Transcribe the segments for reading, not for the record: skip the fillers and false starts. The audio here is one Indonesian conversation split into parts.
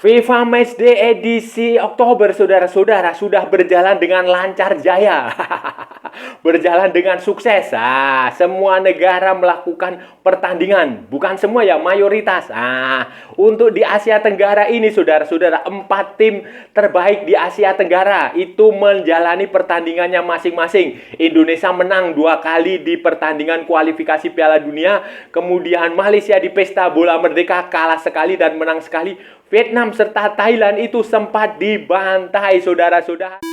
FIFA Matchday edisi Oktober, saudara-saudara, sudah berjalan dengan lancar jaya. Berjalan dengan sukses. Semua negara melakukan pertandingan. Bukan semua ya, mayoritas. Untuk di Asia Tenggara ini, saudara-saudara, 4 tim terbaik di Asia Tenggara itu menjalani pertandingannya masing-masing. Indonesia menang 2 kali di pertandingan kualifikasi Piala Dunia. Kemudian Malaysia di Pesta Bola Merdeka kalah sekali dan menang sekali. Vietnam serta Thailand itu sempat dibantai, saudara-saudara.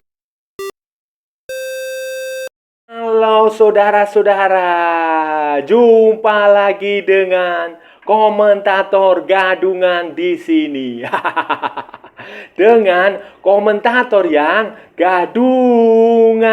Halo saudara-saudara, jumpa lagi dengan komentator gadungan di sini. Dengan komentator yang gadungan.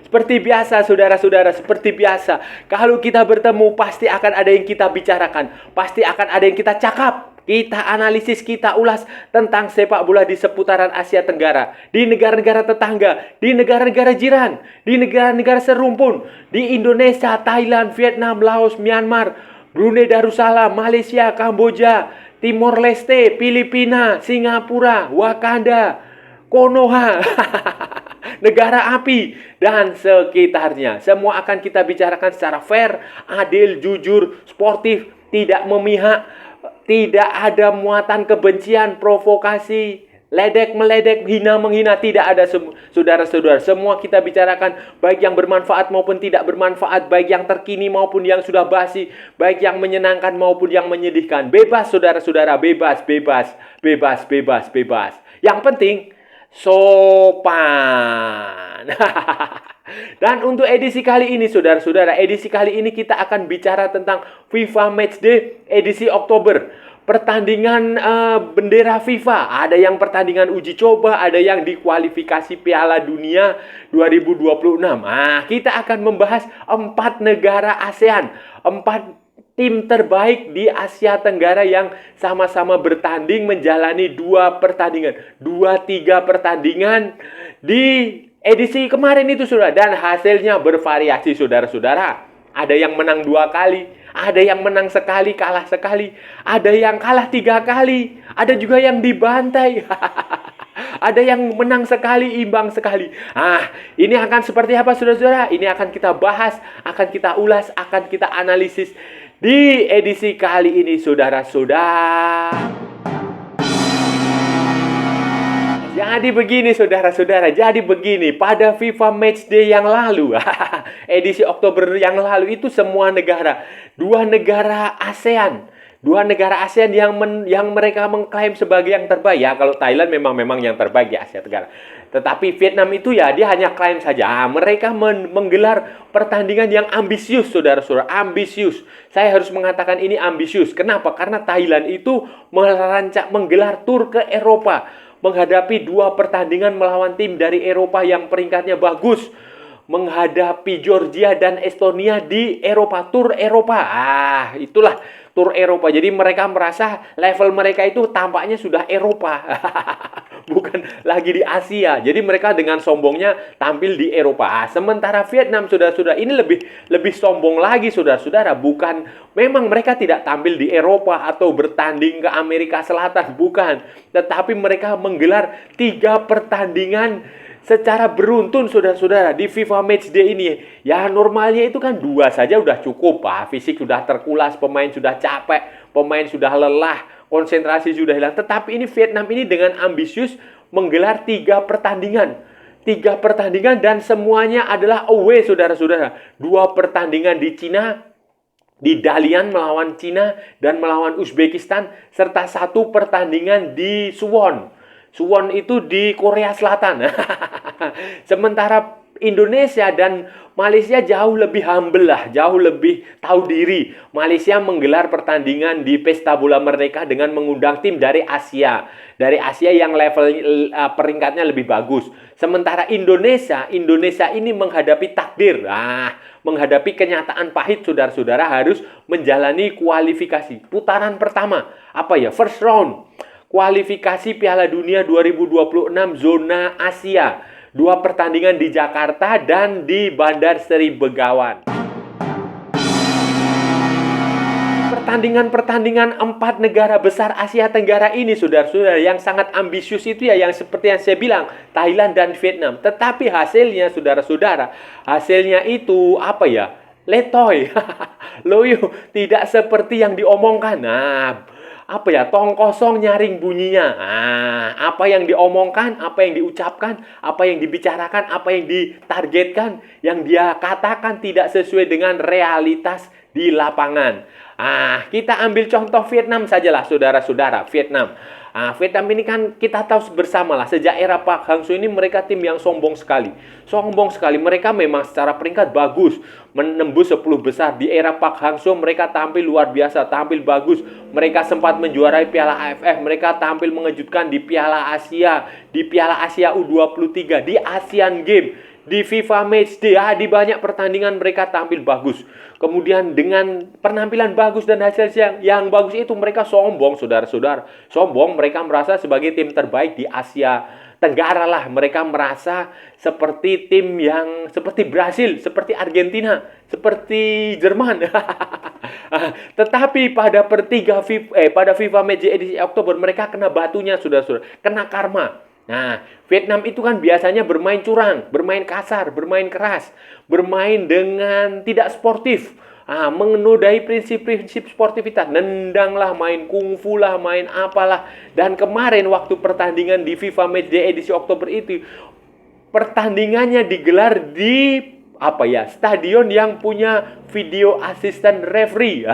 Seperti biasa, saudara-saudara, seperti biasa. Kalau kita bertemu, pasti akan ada yang kita bicarakan. Pasti akan ada yang kita cakap. Kita analisis, kita ulas tentang sepak bola di seputaran Asia Tenggara. Di negara-negara tetangga, di negara-negara jiran, di negara-negara serumpun. Di Indonesia, Thailand, Vietnam, Laos, Myanmar, Brunei Darussalam, Malaysia, Kamboja, Timor Leste, Filipina, Singapura, Wakanda, Konoha, negara api, dan sekitarnya. Semua akan kita bicarakan secara fair, adil, jujur, sportif, tidak memihak, tidak ada muatan kebencian, provokasi, ledek-meledek, hina-menghina, tidak ada, saudara-saudara. Semua kita bicarakan, baik yang bermanfaat maupun tidak bermanfaat, baik yang terkini maupun yang sudah basi, baik yang menyenangkan maupun yang menyedihkan. Bebas, saudara-saudara, bebas, bebas, bebas, bebas, bebas. Yang penting, sopan. Dan untuk edisi kali ini, saudara-saudara, edisi kali ini kita akan bicara tentang FIFA Matchday edisi Oktober. Pertandingan bendera FIFA. Ada yang pertandingan uji coba, ada yang di kualifikasi Piala Dunia 2026. Kita akan membahas 4 negara ASEAN, 4 tim terbaik di Asia Tenggara yang sama-sama bertanding menjalani 2 pertandingan, 2-3 pertandingan di edisi kemarin itu, saudara. Dan hasilnya bervariasi, saudara-saudara. Ada yang menang 2 kali, ada yang menang sekali, kalah sekali, ada yang kalah 3 kali, ada juga yang dibantai. Ada yang menang sekali, imbang sekali. Ini akan seperti apa, saudara-saudara? Ini akan kita bahas, akan kita ulas, akan kita analisis di edisi kali ini, saudara-saudara. Jadi begini, saudara-saudara, jadi begini, pada FIFA Matchday yang lalu, edisi Oktober yang lalu itu semua negara, 2 negara ASEAN, 2 negara ASEAN yang mereka mengklaim sebagai yang terbaik. Ya, kalau Thailand memang yang terbaik di Asia Tenggara. Tetapi Vietnam itu ya, dia hanya klaim saja. Mereka menggelar pertandingan yang ambisius, saudara-saudara, ambisius. Saya harus mengatakan ini ambisius. Kenapa? Karena Thailand itu menggelar tur ke Eropa, menghadapi 2 pertandingan melawan tim dari Eropa yang peringkatnya bagus, menghadapi Georgia dan Estonia di Eropa, tur Eropa. Itulah tur Eropa. Jadi mereka merasa level mereka itu tampaknya sudah Eropa. Bukan lagi di Asia. Jadi mereka dengan sombongnya tampil di Eropa. Sementara Vietnam, saudara-saudara, ini lebih sombong lagi, saudara-saudara. Bukan, memang mereka tidak tampil di Eropa atau bertanding ke Amerika Selatan, bukan. Tetapi mereka menggelar 3 pertandingan secara beruntun, saudara-saudara, di FIFA Matchday ini. Ya, normalnya itu kan 2 saja udah cukup. Fisik sudah terkulas, pemain sudah capek, pemain sudah lelah, konsentrasi sudah hilang. Tetapi ini Vietnam ini dengan ambisius menggelar 3 pertandingan. 3 pertandingan dan semuanya adalah away, saudara-saudara. 2 pertandingan di Cina, di Dalian melawan Cina dan melawan Uzbekistan, serta 1 pertandingan di Suwon. Suwon itu di Korea Selatan. Sementara Indonesia dan Malaysia jauh lebih humble lah, jauh lebih tahu diri. Malaysia menggelar pertandingan di Pesta Bola Merdeka dengan mengundang tim dari Asia. Dari Asia yang level peringkatnya lebih bagus. Sementara Indonesia ini menghadapi takdir. Menghadapi kenyataan pahit, saudara-saudara, harus menjalani kualifikasi. Putaran pertama, first round. Kualifikasi Piala Dunia 2026 zona Asia. 2 pertandingan di Jakarta dan di Bandar Seri Begawan. pertandingan 4 negara besar Asia Tenggara ini, saudara-saudara, yang sangat ambisius itu ya, yang seperti yang saya bilang, Thailand dan Vietnam. Tetapi hasilnya, saudara-saudara, hasilnya itu apa ya? Letoy. Loyo, tidak seperti yang diomongkan. Nah, apa ya, tong kosong nyaring bunyinya. Apa yang diomongkan, apa yang diucapkan, apa yang dibicarakan, apa yang ditargetkan, yang dia katakan tidak sesuai dengan realitas di lapangan. Kita ambil contoh Vietnam sajalah, saudara-saudara. Vietnam ini kan kita tahu bersama lah, sejak era Park Hang-seo ini mereka tim yang sombong sekali. Sombong sekali. Mereka memang secara peringkat bagus, menembus 10 besar. Di era Park Hang-seo mereka tampil luar biasa, tampil bagus. Mereka sempat menjuarai Piala AFF, mereka tampil mengejutkan di Piala Asia, di Piala Asia U23, di Asian Games, di FIFA Matchday, di banyak pertandingan mereka tampil bagus. Kemudian dengan penampilan bagus dan hasil yang bagus itu mereka sombong, saudara-saudara. Sombong, mereka merasa sebagai tim terbaik di Asia Tenggara lah. Mereka merasa seperti tim yang seperti Brasil, seperti Argentina, seperti Jerman. Tetapi pada pada FIFA Matchday edisi Oktober mereka kena batunya, saudara-saudara. Kena karma. Nah, Vietnam itu kan biasanya bermain curang, bermain kasar, bermain keras, bermain dengan tidak sportif, mengenodai prinsip-prinsip sportivitas, nendang lah, main kungfu lah, main apalah. Dan kemarin waktu pertandingan di FIFA Matchday edisi Oktober itu, pertandingannya digelar di stadion yang punya video assistant referee.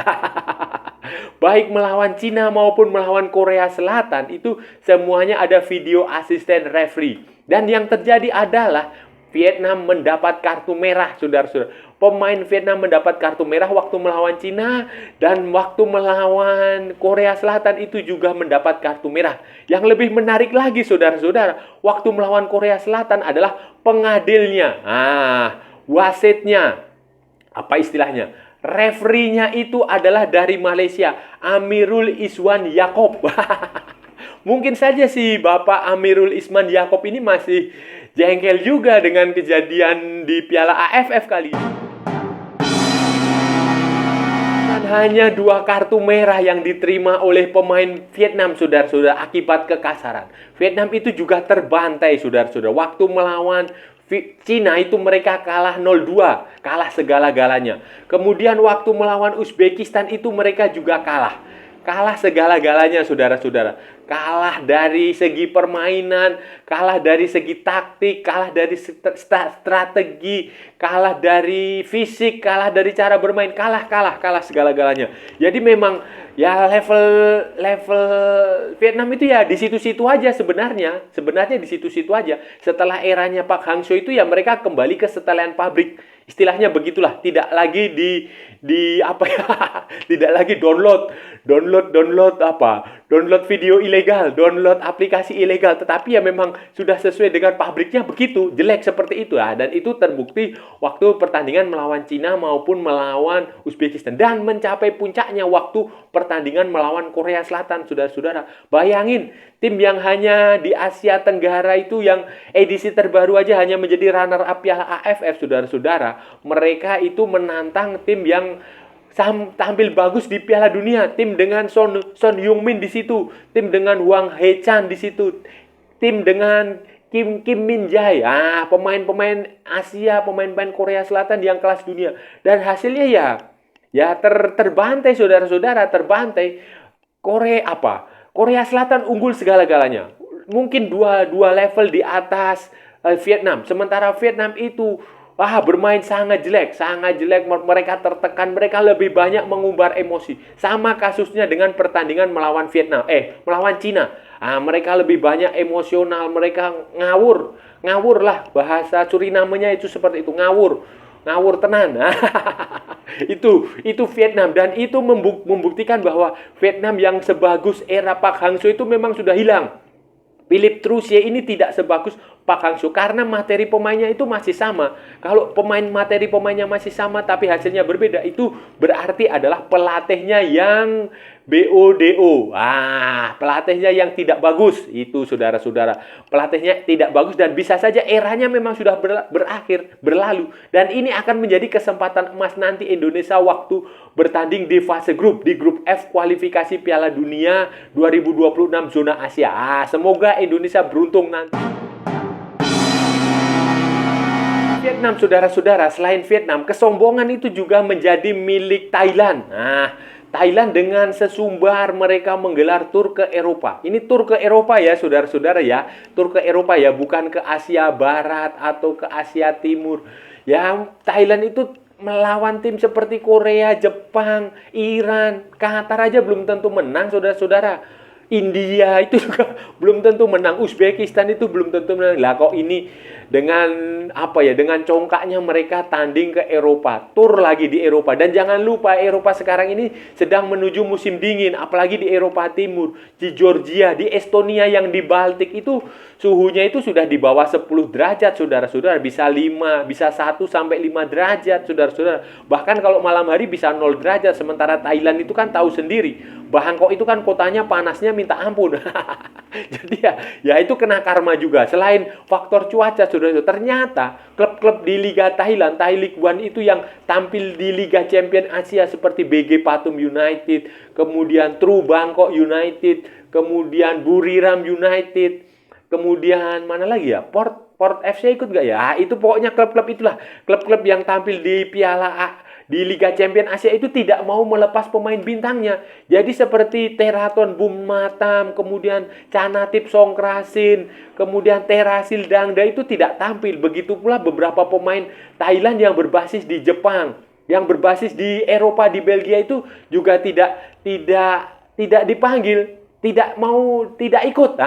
Baik melawan Cina maupun melawan Korea Selatan itu semuanya ada video asisten referee. Dan yang terjadi adalah Vietnam mendapat kartu merah, saudara-saudara. Pemain Vietnam mendapat kartu merah waktu melawan Cina, dan waktu melawan Korea Selatan itu juga mendapat kartu merah. Yang lebih menarik lagi, saudara-saudara, waktu melawan Korea Selatan adalah pengadilnya, wasitnya, apa istilahnya, referee-nya itu adalah dari Malaysia, Amirul Iswan Yaakob. Mungkin saja si Bapak Amirul Isman Yaakob ini masih jengkel juga dengan kejadian di Piala AFF kali. Dan hanya 2 kartu merah yang diterima oleh pemain Vietnam, saudara-saudara, akibat kekasaran. Vietnam itu juga terbantai, saudara-saudara. Waktu melawan Cina itu mereka kalah 0-2, kalah segala-galanya. Kemudian waktu melawan Uzbekistan itu mereka juga kalah segala-galanya, saudara-saudara. Kalah dari segi permainan, kalah dari segi taktik, kalah dari strategi, kalah dari fisik, kalah dari cara bermain, kalah segala-galanya. Jadi memang ya level Vietnam itu ya di situ-situ aja sebenarnya di situ-situ aja. Setelah eranya Park Hang-seo itu ya mereka kembali ke setelan pabrik. Istilahnya begitulah, tidak lagi tidak lagi download video ilegal, download aplikasi ilegal, tetapi ya memang sudah sesuai dengan pabriknya begitu, jelek seperti itu ya. Dan itu terbukti waktu pertandingan melawan Cina maupun melawan Uzbekistan, dan mencapai puncaknya waktu pertandingan melawan Korea Selatan, saudara-saudara. Bayangin, tim yang hanya di Asia Tenggara itu yang edisi terbaru aja hanya menjadi runner up Piala AFF, saudara-saudara. Mereka itu menantang tim yang tampil bagus di Piala Dunia, tim dengan Son Heung-min di situ, tim dengan Wang Hae-chan di situ, tim dengan Kim Min Jae, pemain-pemain Asia, pemain-pemain Korea Selatan yang kelas dunia. Dan hasilnya ya terbantai, saudara-saudara, terbantai. Korea Selatan unggul segala-galanya. Mungkin dua level di atas Vietnam. Sementara Vietnam itu bermain sangat jelek. Mereka tertekan, mereka lebih banyak mengumbar emosi. Sama kasusnya dengan pertandingan melawan melawan Cina. Mereka lebih banyak emosional, mereka ngawur lah, bahasa Surinamenya itu seperti itu, ngawur tenan. Itu Vietnam, dan itu membuktikan bahwa Vietnam yang sebagus era Park Hang-seo itu memang sudah hilang. Philippe Troussier ini tidak sebagus Park Hang-seo karena materi pemainnya itu masih sama. Kalau materi pemainnya masih sama tapi hasilnya berbeda, itu berarti adalah pelatihnya yang BODO. Pelatihnya yang tidak bagus. Itu saudara-saudara. Pelatihnya tidak bagus dan bisa saja eranya memang sudah berakhir, berlalu. Dan ini akan menjadi kesempatan emas nanti Indonesia waktu bertanding di fase grup. Di grup F kualifikasi Piala Dunia 2026 zona Asia. Semoga Indonesia beruntung nanti. Vietnam, saudara-saudara, selain Vietnam, kesombongan itu juga menjadi milik Thailand. Thailand dengan sesumbar mereka menggelar tur ke Eropa. Ini tur ke Eropa ya, saudara-saudara ya. Tur ke Eropa ya, bukan ke Asia Barat atau ke Asia Timur. Ya, Thailand itu melawan tim seperti Korea, Jepang, Iran, Qatar aja belum tentu menang, saudara-saudara. India itu juga belum tentu menang, Uzbekistan itu belum tentu menang. Lah kok ini dengan dengan congkaknya mereka tanding ke Eropa, tur lagi di Eropa. Dan jangan lupa Eropa sekarang ini sedang menuju musim dingin, apalagi di Eropa Timur, di Georgia, di Estonia yang di Baltik itu suhunya itu sudah di bawah 10 derajat, saudara-saudara, bisa 1 sampai 5 derajat, saudara-saudara. Bahkan kalau malam hari bisa 0 derajat, sementara Thailand itu kan tahu sendiri. Bangkok itu kan kotanya panasnya minta ampun. Jadi ya itu kena karma juga. Selain faktor cuaca, saudara-saudara, ternyata klub-klub di Liga Thailand, Thai League One itu yang tampil di Liga Champion Asia seperti BG Pathum United, kemudian True Bangkok United, kemudian Buriram United, kemudian mana lagi ya? Port FC ikut nggak ya? Itu pokoknya klub-klub itulah. Klub-klub yang tampil di di Liga Champion Asia itu tidak mau melepas pemain bintangnya. Jadi seperti Teraton Bummatam, kemudian Chanatip Songkrasin, kemudian Terasil Dangda itu tidak tampil. Begitu pula beberapa pemain Thailand yang berbasis di Jepang, yang berbasis di Eropa, di Belgia itu juga tidak dipanggil. Tidak ikut.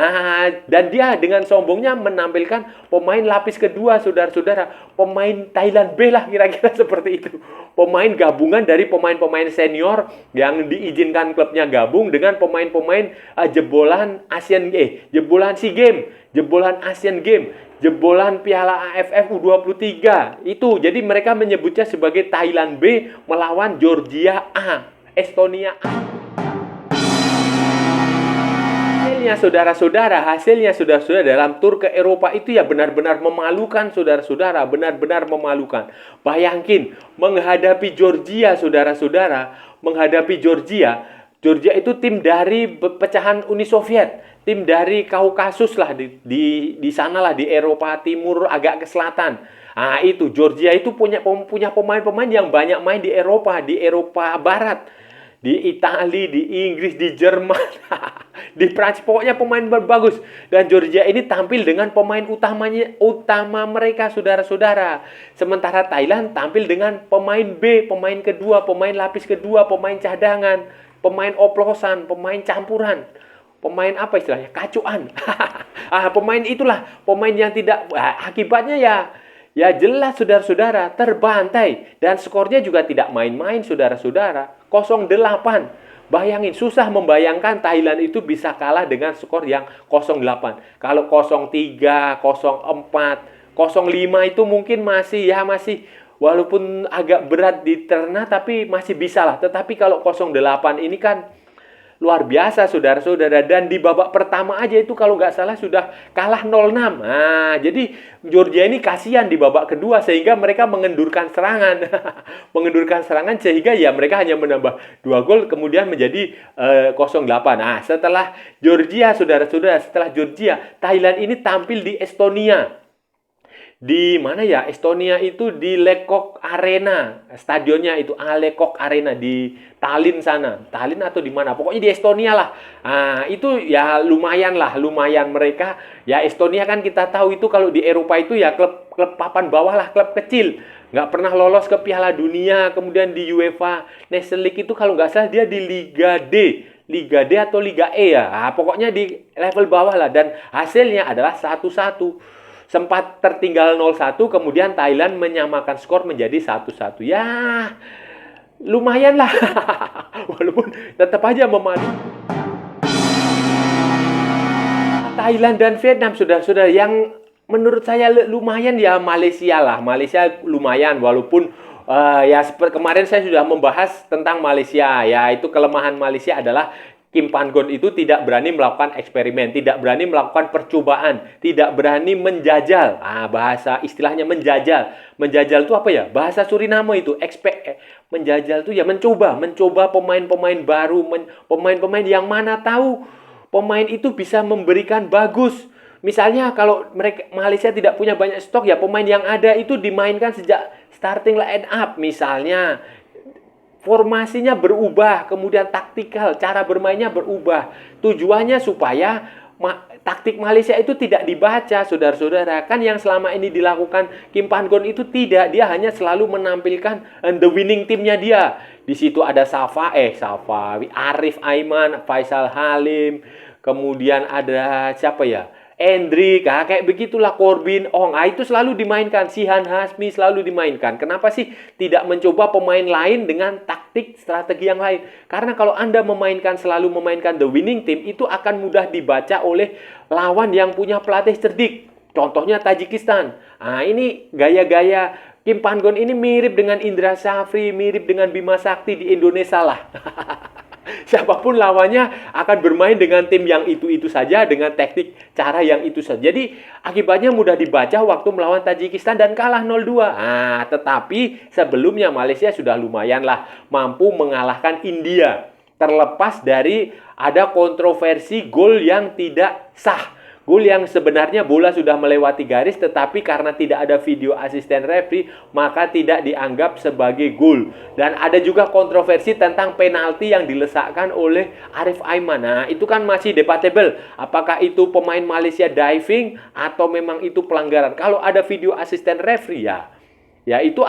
Dan dia dengan sombongnya menampilkan pemain lapis kedua, saudara-saudara. Pemain Thailand B lah kira-kira seperti itu. Pemain gabungan dari pemain-pemain senior yang diizinkan klubnya gabung dengan pemain-pemain jebolan jebolan SEA Games, jebolan Asian Games, jebolan Piala AFF U23. Itu. Jadi mereka menyebutnya sebagai Thailand B melawan Georgia A, Estonia A. Hasilnya saudara-saudara dalam tur ke Eropa itu ya benar-benar memalukan, saudara-saudara, benar-benar memalukan. Bayangin menghadapi Georgia, saudara-saudara, Georgia itu tim dari pecahan Uni Soviet, tim dari Kaukasus lah di sana lah, di Eropa Timur agak ke selatan. Itu Georgia itu punya pemain-pemain yang banyak main di Eropa Barat, di Italia, di Inggris, di Jerman, di Prancis, pokoknya pemain bagus. Dan Georgia ini tampil dengan pemain utama mereka, saudara-saudara. Sementara Thailand tampil dengan pemain B, pemain kedua, pemain lapis kedua, pemain cadangan, pemain oplosan, pemain campuran, pemain apa istilahnya, kacuan. Pemain itulah, pemain yang tidak, akibatnya ya jelas, saudara-saudara, terbantai. Dan skornya juga tidak main-main, saudara-saudara. 0-8. Bayangin, susah membayangkan Thailand itu bisa kalah dengan skor yang 0-8. Kalau 0-3, 0-4, 0-5 itu mungkin masih walaupun agak berat diterna tapi masih bisa lah. Tetapi kalau 0-8 ini kan luar biasa, saudara-saudara. Dan di babak pertama aja itu kalau nggak salah sudah kalah 0-6. Jadi Georgia ini kasihan di babak kedua sehingga mereka mengendurkan serangan. Sehingga ya mereka hanya menambah 2 gol kemudian menjadi 0-8. Setelah Georgia, saudara-saudara, Thailand ini tampil di Estonia. Di mana ya? Estonia itu di Lekok Arena. Stadionnya itu Lekok Arena di Tallinn sana. Tallinn atau di mana? Pokoknya di Estonia lah. Itu ya lumayan mereka. Ya Estonia kan kita tahu itu kalau di Eropa itu ya klub papan bawah lah, klub kecil. Nggak pernah lolos ke Piala Dunia. Kemudian di UEFA Nations League itu kalau nggak salah dia di Liga D atau Liga E ya. Pokoknya di level bawah lah. Dan hasilnya adalah 1-1. Sempat tertinggal 0-1, kemudian Thailand menyamakan skor menjadi 1-1. Ya, lumayan lah. Walaupun tetap aja memalu. Thailand dan Vietnam, saudara-saudara, yang menurut saya lumayan ya Malaysia lah. Malaysia lumayan, walaupun Ya, seperti kemarin saya sudah membahas tentang Malaysia. Ya, itu kelemahan Malaysia adalah Kim Pan-gon itu tidak berani melakukan eksperimen, tidak berani melakukan percobaan, tidak berani menjajal. Bahasa istilahnya menjajal. Menjajal itu apa ya? Bahasa Suriname itu. Menjajal itu ya mencoba pemain-pemain baru, pemain-pemain yang mana tahu pemain itu bisa memberikan bagus. Misalnya kalau Malaysia tidak punya banyak stok, ya pemain yang ada itu dimainkan sejak starting line up. Misalnya formasinya berubah, kemudian taktikal, cara bermainnya berubah. Tujuannya supaya taktik Malaysia itu tidak dibaca, saudara-saudara. Kan yang selama ini dilakukan Kim Pan-gon itu tidak, dia hanya selalu menampilkan the winning teamnya dia. Di situ ada Arif Aiman, Faisal Halim, kemudian ada siapa ya? Endrik, kayak begitulah, Corbin Ong. Itu selalu dimainkan, Sihan Hasmi selalu dimainkan. Kenapa sih tidak mencoba pemain lain dengan taktik strategi yang lain? Karena kalau Anda selalu memainkan the winning team, itu akan mudah dibaca oleh lawan yang punya pelatih cerdik. Contohnya Tajikistan. Ini gaya-gaya Kim Pan-gon ini mirip dengan Indra Syafri, mirip dengan Bima Sakti di Indonesia lah. Siapapun lawannya akan bermain dengan tim yang itu-itu saja, dengan teknik cara yang itu saja. Jadi akibatnya mudah dibaca waktu melawan Tajikistan dan kalah 0-2. Tetapi sebelumnya Malaysia sudah lumayan lah mampu mengalahkan India. Terlepas dari ada kontroversi gol yang tidak sah. Gol yang sebenarnya bola sudah melewati garis, tetapi karena tidak ada video asisten referee, maka tidak dianggap sebagai gol. Dan ada juga kontroversi tentang penalti yang dilesakkan oleh Arif Aiman. Itu kan masih debatable. Apakah itu pemain Malaysia diving atau memang itu pelanggaran? Kalau ada video asisten referee ya itu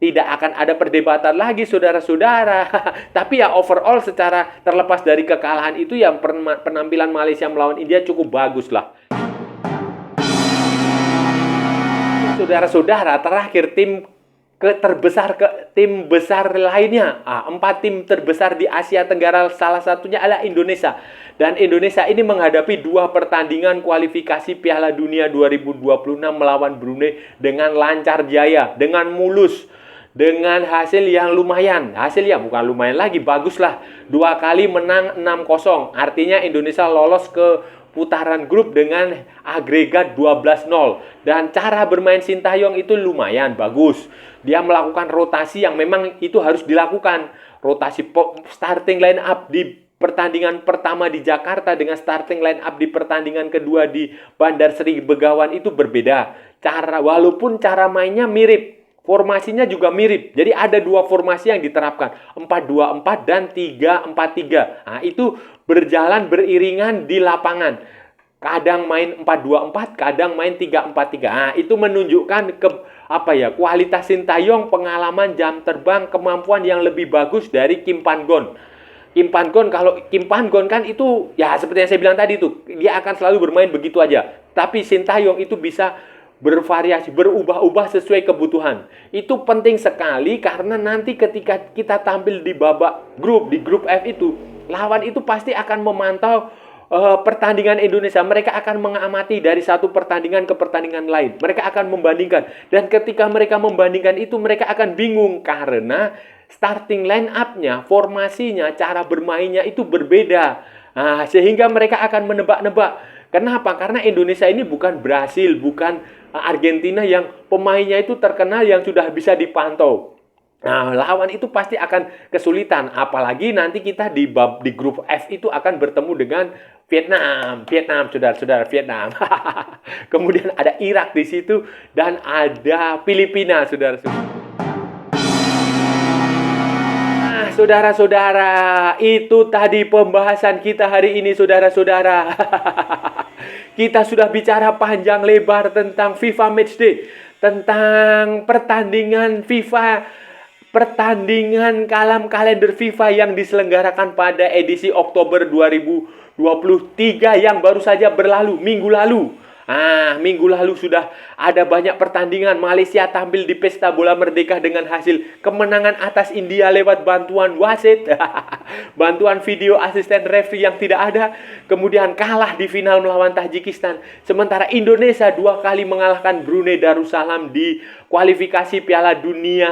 tidak akan ada perdebatan lagi, saudara-saudara. Tapi ya overall secara terlepas dari kekalahan itu, yang penampilan Malaysia melawan India cukup bagus lah. Saudara-saudara, terakhir tim besar lainnya. 4 tim terbesar di Asia Tenggara, salah satunya adalah Indonesia. Dan Indonesia ini menghadapi 2 pertandingan kualifikasi Piala Dunia 2026 melawan Brunei dengan lancar jaya, dengan mulus. Dengan hasil yang lumayan. Hasilnya bukan lumayan lagi, bagus lah. 2 kali menang 6-0. Artinya Indonesia lolos ke putaran grup dengan agregat 12-0. Dan cara bermain Sintayong itu lumayan bagus. Dia melakukan rotasi yang memang itu harus dilakukan. Rotasi starting line up di pertandingan pertama di Jakarta dengan starting line up di pertandingan kedua di Bandar Seri Begawan itu berbeda. Walaupun cara mainnya mirip, formasinya juga mirip. Jadi ada 2 formasi yang diterapkan, 4-2-4 dan 3-4-3. Itu berjalan beriringan di lapangan. Kadang main 4-2-4, kadang main 3-4-3. Itu menunjukkan kualitas Sintayong, pengalaman, jam terbang, kemampuan yang lebih bagus dari Kim Pan-gon. Kim Pan-gon kan itu ya seperti yang saya bilang tadi itu, dia akan selalu bermain begitu aja. Tapi Sintayong itu bisa bervariasi, berubah-ubah sesuai kebutuhan. Itu penting sekali karena nanti ketika kita tampil di babak grup, di grup F itu, lawan itu pasti akan memantau pertandingan Indonesia. Mereka akan mengamati dari satu pertandingan ke pertandingan lain. Mereka akan membandingkan. Dan ketika mereka membandingkan itu, mereka akan bingung karena starting line up-nya, formasinya, cara bermainnya itu berbeda. Sehingga mereka akan menebak-nebak. Kenapa? Karena Indonesia ini bukan Brasil, bukan Argentina yang pemainnya itu terkenal yang sudah bisa dipantau. Lawan itu pasti akan kesulitan. Apalagi nanti kita di grup F itu akan bertemu dengan Vietnam, saudara-saudara, Vietnam. Kemudian ada Irak di situ dan ada Filipina, saudara-saudara. Saudara-saudara, itu tadi pembahasan kita hari ini, saudara-saudara. Kita sudah bicara panjang lebar tentang FIFA Matchday, tentang pertandingan FIFA, pertandingan kalender FIFA yang diselenggarakan pada edisi Oktober 2023 yang baru saja berlalu, minggu lalu. Minggu lalu sudah ada banyak pertandingan. Malaysia tampil di Pesta Bola Merdeka dengan hasil kemenangan atas India lewat bantuan wasit, bantuan video asisten referee yang tidak ada. Kemudian kalah di final melawan Tajikistan. Sementara Indonesia 2 kali mengalahkan Brunei Darussalam di kualifikasi Piala Dunia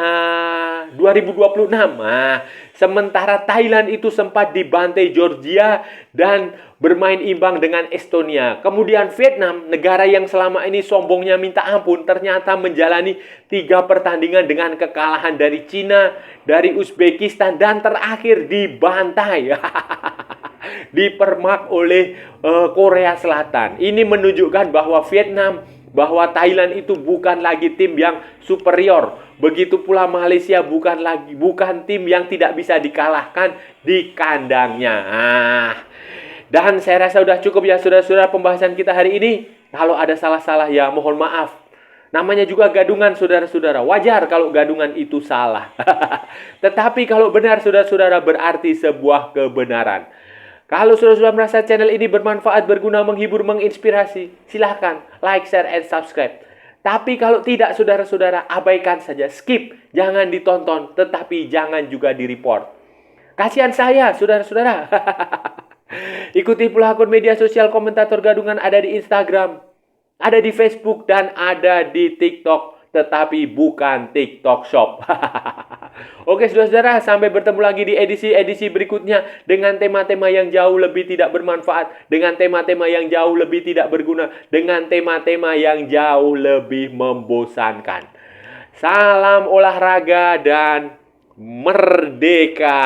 2026. Nah, sementara Thailand itu sempat dibantai Georgia dan bermain imbang dengan Estonia. Kemudian Vietnam, negara yang selama ini sombongnya minta ampun, ternyata menjalani 3 pertandingan dengan kekalahan dari Cina, dari Uzbekistan, dan terakhir dibantai. Dipermak oleh Korea Selatan. Ini menunjukkan bahwa bahwa Thailand itu bukan lagi tim yang superior. Begitu pula Malaysia bukan tim yang tidak bisa dikalahkan di kandangnya. Dan saya rasa sudah cukup ya saudara-saudara pembahasan kita hari ini. Kalau ada salah-salah ya mohon maaf. Namanya juga gadungan saudara-saudara. Wajar kalau gadungan itu salah. Tetapi kalau benar saudara-saudara berarti sebuah kebenaran. Kalau saudara-saudara merasa channel ini bermanfaat, berguna, menghibur, menginspirasi, silahkan like, share, and subscribe. Tapi kalau tidak saudara-saudara, abaikan saja, skip. Jangan ditonton, tetapi jangan juga di-report. Kasihan saya saudara-saudara. Ikuti pula akun media sosial komentator gadungan ada di Instagram, ada di Facebook, dan ada di TikTok. Tetapi bukan TikTok Shop. Oke saudara-saudara, sampai bertemu lagi di edisi-edisi berikutnya dengan tema-tema yang jauh lebih tidak bermanfaat, dengan tema-tema yang jauh lebih tidak berguna, dengan tema-tema yang jauh lebih membosankan. Salam olahraga dan merdeka!